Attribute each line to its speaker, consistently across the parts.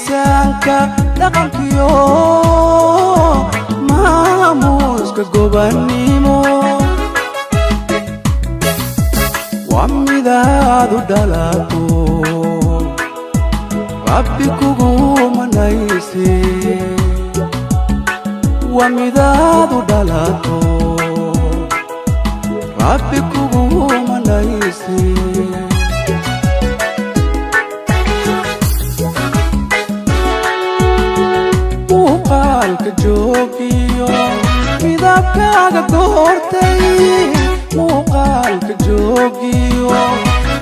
Speaker 1: miisaanka dhaqankiyo maamuuska gobannimo waa midaad u dhalato rabbi kugu manayse waa midaad u dhalato rabbi kugu manayse muuqaalka joogiyo midabkaaga doortay muuqaalka joogiyo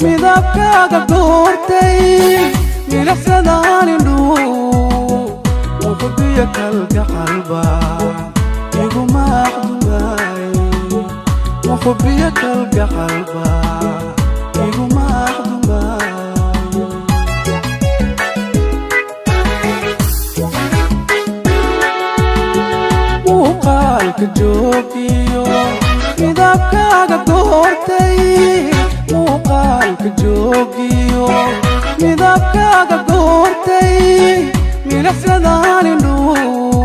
Speaker 1: midabkaaga doortay milaxsadaan indhuu muxubiya kalka qalba iguma aqdumaay muxubiya kalka qalba iguma aqdumaay muuqaalka joogiyo midabkaaga doortay muuqaalka joogiyo midabkaaga doortay milaxsadaan indhuu